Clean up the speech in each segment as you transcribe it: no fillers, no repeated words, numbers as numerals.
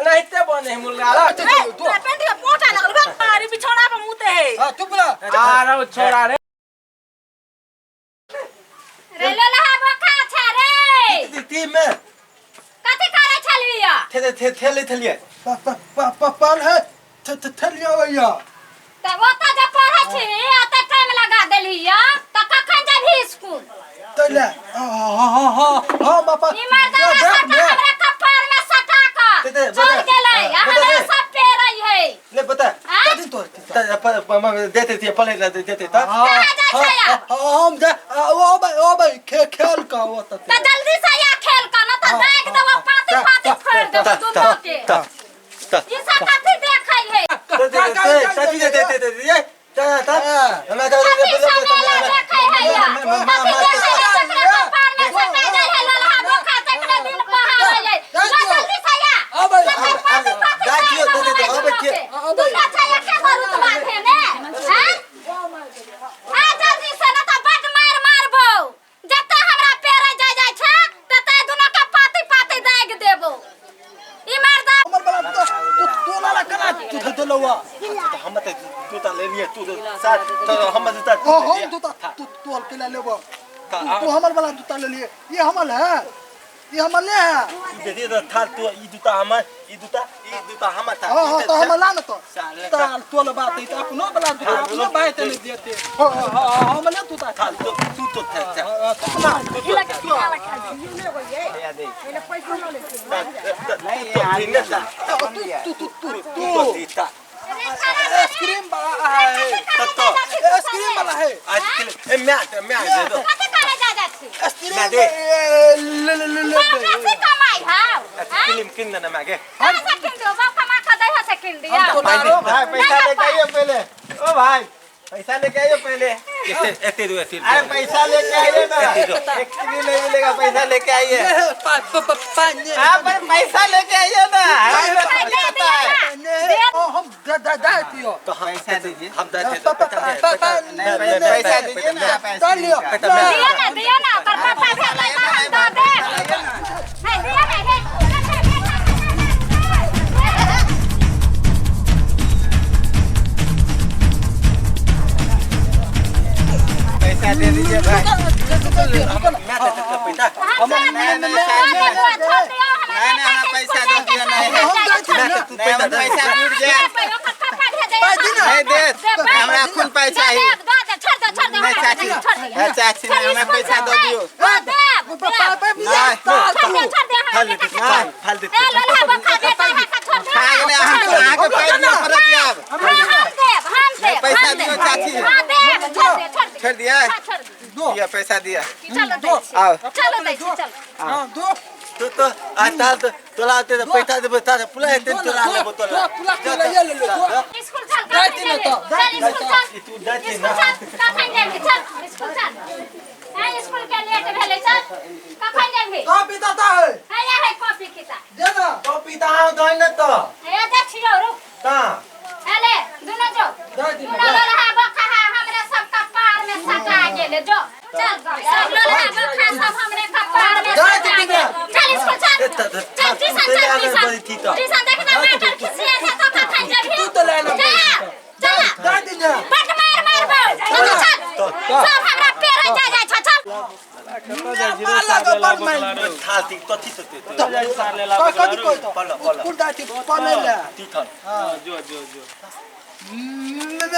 रहते बने मुर्गा ला पेंट के पोटा लगल बा मारी बिछौना पे मुते है हां चुप रह आ रहा छोड़ा रे रे लला बखा छ रे ती में कथि करे छलिया थेलिए पाल है थलिया भैया तब ओता जे पढ़ै छी ओता टाइम लगा देलिया त कखन जेबही स्कूल तले हां बापा ई मर्दा हमरा कपार में सटा का चल गेलै हमरा सब पेरै है ले बता कथि तो देते थे पले देते था हम जा ओ भाई खेल का होता त जल्दी से या खेल का न त देख देबो पाती फोड़ देबो दुनो के ई सब कथि देखै है कथि दे ये हमें तो देखै है या हम तो ले लिए तू साथ तो हम जूता तू हल्के ले वो तू हमर वाला जूता ले लिए ये हमल है ये हमल है दे दे था तू ई जूता हमर ई जूता हमर था हां तो हमल ना तो ताल तोल बात है तो अपनो वाला जूता अपनो बात नहीं देते हमल तू था तू था आइसक्रीम वाला है आइसक्रीम वाला है आइसक्रीम मैं दे दो आइसक्रीम ले कमाई हां आइसक्रीम किन ना मागे सेकंड दो बाप कमा खा दे सेकंड दिया भाई पैसा लेके आइए पहले ओ भाई पैसा लेके आइए पहले ऐसे दो अरे पैसा लेके आइए ना एक्चुअली नहीं मिलेगा पैसा लेके आइए आप पैसा लेके आइए ना हम दाती हो तो पैसा दीजिए हम पैसा दीजिए ना पैसा लियो दिया ना कर पापा भेल हम दे दे है दिया है पैसा दे दीजिए भाई मैं पैसा हम नहीं पैसा दे दिया नहीं पैसा टूट गया नहीं दे हमरा खून पैसा ही नहीं चाची नहीं हमें पैसा दे दियो फाल दे आगे पैर में पड़त अब पैसा दियो चाची छोड़ दिया दिया पैसा दिया आओ चलो दे चल हां दो तो आता तो तोला ते पैसा दे बता पुला ते तोला ले बोतला पुला ले ले स्कूल चल दाती न तो तू दाती ना कखन जेबी चल स्कूल चल हां स्कूल के लेट भेले चल कखन जेबी कॉपी दाता है है कॉपी किताब दे ना कॉपी ता दो न तो हे जा छियो रुक ता हेले दुनो जो दुनो रहा बखा हमरे सब कपार में सटा गेले जो चल सब लोला बखा सब हमरे कपार में सटा गेले चल स्कूल चल चल ट्यूशन देखना मैटर किसी है तो कखन जेबी तू तो ले ले चल दादी ना पट मार चल सब हमरा पेड़ जा चल माला का बड़ मार थाती तो थी कथि कोइ तो कुल दाती पले ले तीथन हां जो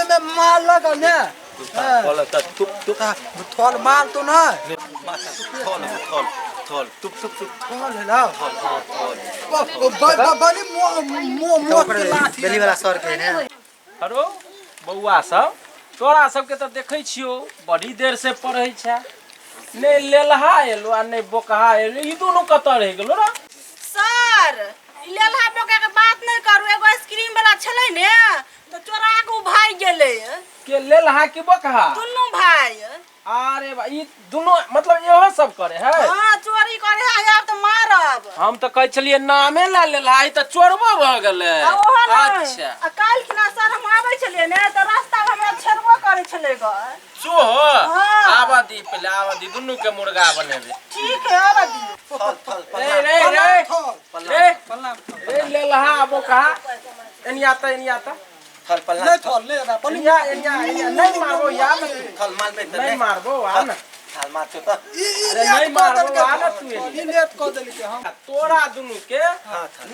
मैं माल लगा ने बोला त तुप थोल माल तो ना थोल तुप थोल है ना थोल बड़ी मो लाठी बेली वाला सर के ने हेलो बौआ सब तोरा सबके त देखै छियो बड़ी देर से पढ़ै छै नै लेलहा एलो आ नै बोकहा एलो ई दोनों कत रह गेलो रे सर लेलहा बोका के बात नहीं करू एगो आइसक्रीम वाला छलै ने तो चोरा के भाग गेलै के लेलहा की बोकहा दुनू भाई अरे भाई ई दोनों मतलब एहो सब करे है हां चोरी करे है अब तो मारब हम त कहै छलिए नामे ला लेलहा ई त चोरबो भ गेलै अच्छा आ काल खना सर हम आबै छलिए ने तो रास्ता में हमरा छेड़बो करे छलै ग सो आबादी पहले आबादी दोनों के मुर्गा बनेबे ठीक है आबादी रे ए लेलहा बोका एनिया ता थल पल्ला ले थोल ले ना एनिया नहीं मारो यार थल मार में नहीं मारबो आ ना थल मार तो अरे नहीं मारबो आ ना तू ई लेट क देली के हम तोरा दुनु के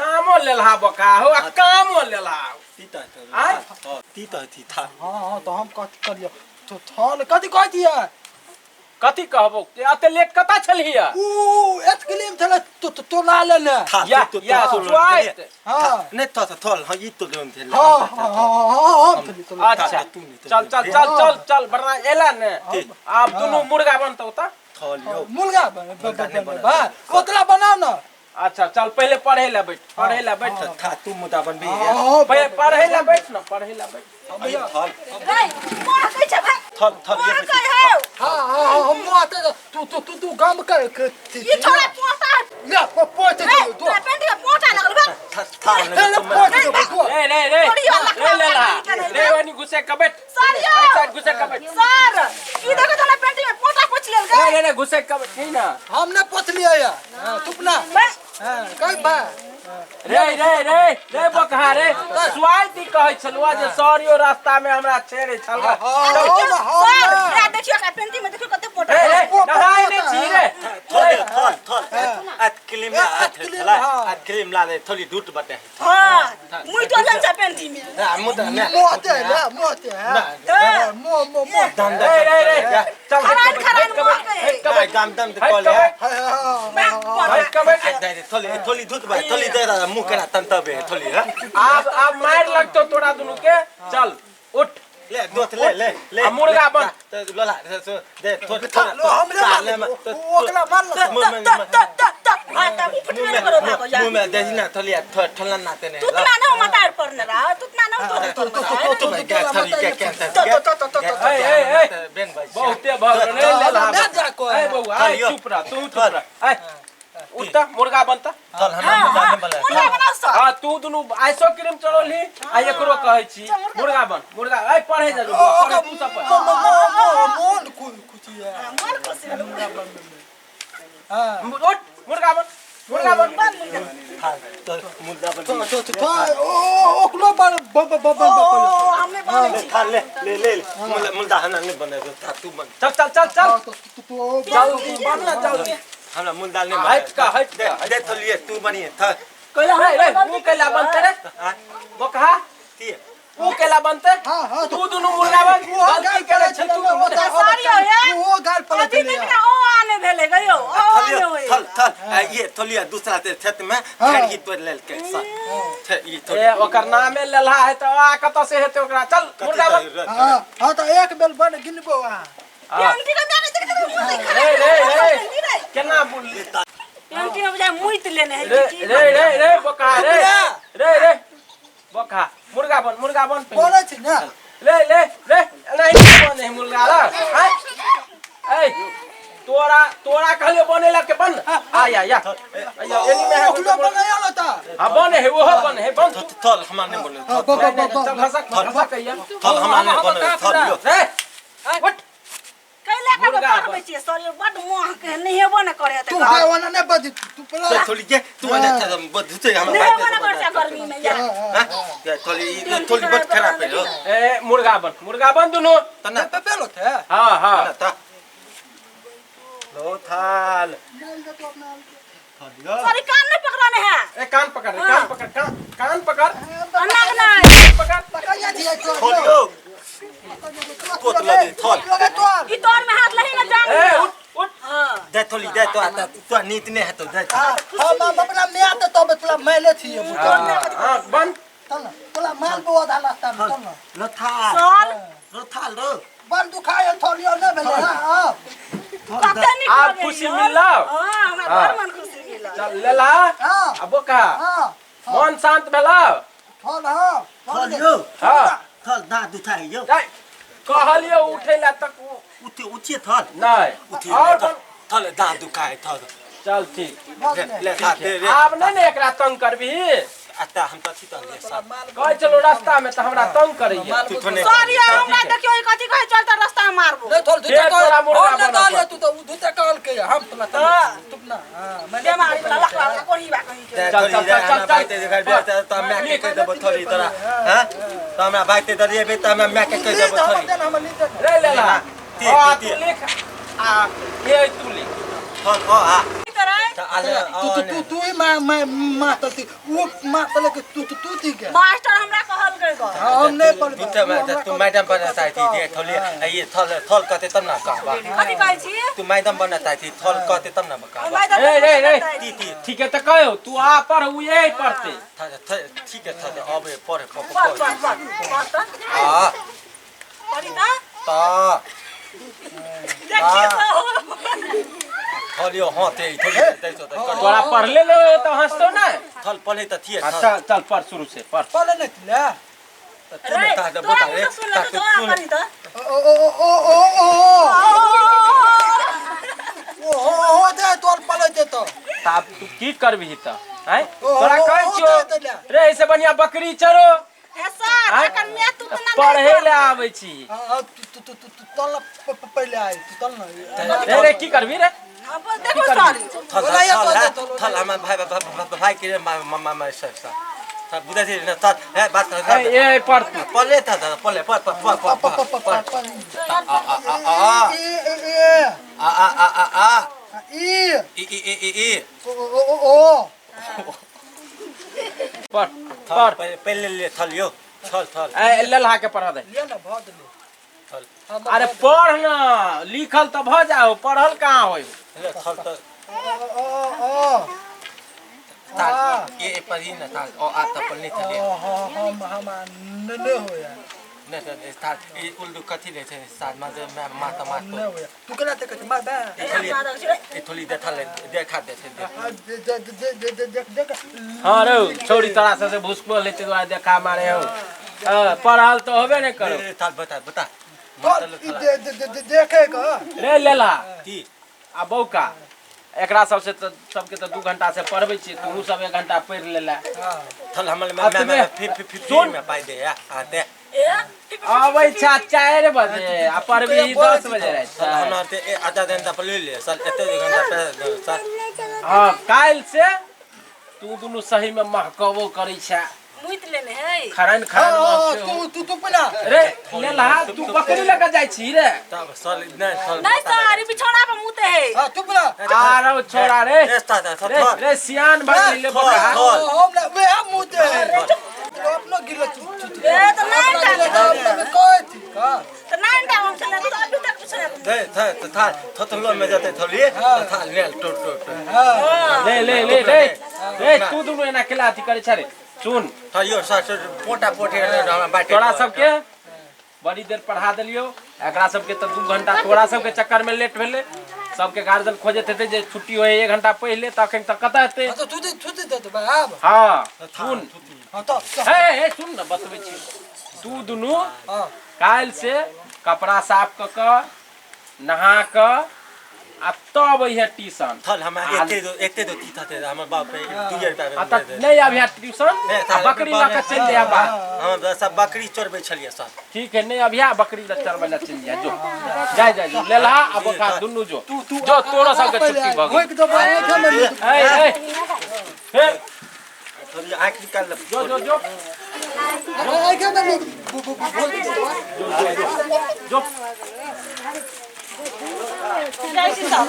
नामो लेलहा बोका हो आ कामो लेलहा तीता आय तीता हां तो हम कथि करियो तो थोल कथि कह दिया कथि कहबो अते लेट कता छलिया ऊ एत क्लीम थले तो ला ले ने या स्वाइट हां नहीं तो थल हां ई तो देम थे हां अच्छा चल बरना एला ने आप दुनु मुर्गा बनतो त थल यो मुर्गा बा कोतला बनाओ ना अच्छा चल पहले पढ़े ला बैठ था तू मुदा बन भी पहले पढ़े ला बैठ थल रे मोह कह छ भाई थल मोह कह है हां हम माते तू काम कर ई छोरा पोता या पोते तू पेंटी में पोता लगल बा थल रे वानी घुसे का बैठ सरियो साइड घुसे का बैठ सर ई देखो तने पेंटी में पोता कुछ लेल गए नहीं घुसे का बैठ नहीं ना हमने पोत लिया या तुपना हां कई बा रे बकहा रे स्वाइट कहै छलुआ जे सरियो रास्ता में हमरा छेड़े छलवा सर रे देखियो का पेंटी में देखियो कते पोता रे नहाय नहीं छी रे थल अत क्रीम ला दे थोड़ी दूट बटे हां मुई तो जन छ पेंटी में मुदा ने मोते मो दम रे चल खरान काम दम तो कॉल है थोड़ी दूट बटे थोड़ी दे रहा मुंह करा तंतबे थोड़ी है आप मार लगतो तोरा दुनु के चल उठ ले दोत ले मुर्गा बन लोला दे थोड़ी हमरे ओकला मार मुंह में दे ना थोड़ी ठलन नाते ने तू ना ना मतार पर न रहा तू ना ना तो क्या थोड़ी क्या ए बेन भाई बहुते भग नहीं ले ला ए बउआ चुप रह तू चुप रह ए उठता मुर्गा बनता चल हम बोले मुर्गा बनाओ सर हां तू दुनु आइसो क्रीम चढ़ोली आ एकरो कहै छी मुर्गा ए पढ़े जा तू सब मोन खुचिया मन खुशी हां उठ मुर्गा बन तो मुर्गा बन ओकलो हमें बन खा ले मुर्गा हना नहीं बने तू बन चल जल्दी बनना जल्दी हमरा मुर्गा नहीं हट का दे तो लिए तू बनिए था कहला रे वो कहला बनते रे बकहा ती वो कहला बनते हां तू दुनु मुर्गा बन गलती करे छ तू सारी हो है वो गाल पर अभी तक ना ओ आने भेले गयो ओ आने होए थल ये थलिया दूसरा ते खेत में खड़ी तोड़ लेल के थे ई थोड़ी ए ओकर नामे लेला है त आ कत से हेते ओकरा चल मुर्गा बन हां तो एक बेल बन गिनबो पेंटी में मैंने देख रे केना बोलली पेंटी में बजाय मुइत लेने है रे बका रे बका मुर्गा बन बोले छी ना ले नहीं बने मुर्गा ला ए तोरा कहलियो बनेला के बन आया एनी में है ओकलो बनाया ना ता हां बने है वो बने है बन थल हमरा नहीं बोले चल घसक कहिया थल हमरा नहीं बोले थल यो रे उठ कैला का बात बेचिए सर बड मोह के नहीं हेबो न करे तू गावना ने बद तू पला थोड़ी के तू आ जाता बधुते हम नहीं हेबो न करे गर्मी में या या थोड़ी बहुत खराब है हो ए मुर्गा बन दुनु तना पे पेलो थे हां ता लो थाल सॉरी कान नहीं पकड़ाने हैं ए कान पकड़ अन्ना ना पकड़ पकाया थी खोलियो कोत लगे थल लगे तो ई तोर में हाथ लही न जान ए उठ हां दे थोड़ी दे तो आता तो नीत ने है तो दे हां अपना मैं आते तो तोला मैले थी हां बन चल तोला माल बो धाला ता लो थाल सॉल लो थाल रो बन दुखाय थोलियो न भेले हां कते नहीं आप खुशी मिलला हां हमरा बड़ मन खुशी मिला चल लेला हां अब का हां मन शांत भेला थोल हां थल यो हां थल दाद उठाई यो जाय कहलियो उठेला तक उठिए थल नहीं और थल दाद दुखाए थल चल ठीक ले खा दे रे आप नहीं एकरा तंग करबी आता हम त छी त ले सब कह चलो रास्ता में त हमरा तंग करैया तू थोने सॉरी हमरा देखियो ई कथी कहे चलता रास्ता में मारबो नहीं थोड़ ये तोरा मुर्गा हम ना बना डाले तू तो दूसरा काल के हम तो ना तुम ना मैं बेमारी वाला लखला कोनी बा कहीं के चल, चल, चल, चल, बाइते घर बेटा त मैं के कह देबो थोड़ी तोरा हां त हमरा बाइते दरिए बे त मैं के कह देबो थोड़ी हम लीटर रे लेला ती, आ ती, तू लिख आ ये तू लिख फोन ओ आ तरह त आले तू ही मैं मातलती वो मातल के तू थी क्या मास्टर हमरा कहल गए गो हम नहीं पढ़ तू मैडम बना चाहती थी थोड़ी ये थल थल कते तब ना कहबा कथी कहै छी तू मैडम बना चाहती थल कते तब ना कहबा रे ती ती ठीक है त कहो तू आ पर उ यही पढ़ते ठीक है था अब पढ़े हां आ पढ़ी ना ता देखिए थलियो हां ते थोड़ी दैसो त तोरा पढ़ ले तो हंसतो ना थल पढ़े त थिए अच्छा चल पढ़ शुरू से पढ़ पढ़ नहीं ले तू ने ता बता रे ता तू ओ दे तोर पढ़े दे तो ताब तू की करबी त हैं तोरा कहै छियो रे ऐसे बढ़िया बकरी चरो ऐसा अखन मैं तू ना पढ़े ले आबै छी तू तल पहले आए तू तल ना रे की करबी रे अब देखो सॉरी थल हम भाई के मामा सब सब बुझे थी ना ता है बात ये पढ़ तू पढ़ले था पढ़ले पढ़ पढ़ पढ़ पहले ले थलियो थल थल ए ललहा के पढ़ा दे ले ना बहुत ले अरे पढ़ ना लिखल त भ जाओ पढ़ल कहां होय थल तो ये पढ़ी ना था और आता पढ़ने थले हम नहीं हो यार नहीं था ये उल्लू कथी ले थे साथ में माता नहीं हो यार तू कहते कहते मार बे ये थोड़ी देखा देख हां रे छोड़ी तोरा से भूसको लेते तो देखा मारे हो पढ़ल तो होबे नहीं करो था बता देखेगा रे लेला ती आ बौका एकरा सबसे तो सबके तो 2 घंटा से पढ़बै छी तू सब 1 घंटा पढ़ लेला थल हमल में में पाई दे आते आबै छा 4 बजे आ पढ़बी 10 बजे रहे हमरा ते आधा घंटा पढ़ ले सर एते घंटा सर हां काल से तू दुनु सही में महकबो करै छा मुइत लेने है खरन तू पला रे लेला तू बकरी लेके जाय छी रे तब सर नहीं नहीं सॉरी बिछौना पे मुते है हां तू पला आ रो छोरा रे रे सियान बन ले बका हम ना वे हम मुते अपना गिला तू ए तो नहीं कोई थी का तो नहीं हम चले तो अभी तक कुछ नहीं दे था थतलो में जाते थली था ले टोट ले तू दुनु एना केला अथी करे छरे सुन था यो सर पोटा पोटे बाटे तोरा सबके बड़ी देर पढ़ा देलियो एकरा सबके तो 2 घंटा तोरा सबके चक्कर में लेट भेले सबके गार्जियन खोजत हेते जे छुट्टी होय 1 घंटा पहले तखन तक कत हेते तो तू दे तो बाब हां सुन हां तो हे सुन न बतबै छी तू दुनु काल से कपड़ा साफ क नहा क आ तब ये ट्यूशन थल हम एते दो तीता थे हमर बाप पे 2 रुपया आ त नहीं अभी ट्यूशन बकरी ला के चल जा बा हम सब बकरी चोरबै छलिए सर ठीक है नहीं अभी बकरी ला चरबे ला चल जा जो जा ले ला अब खा दुनु जो जो तोरा सब के छुट्टी भ गई तो भाई हे थोड़ी आंख निकाल जो आई क्या मैं जो कैसे जाओ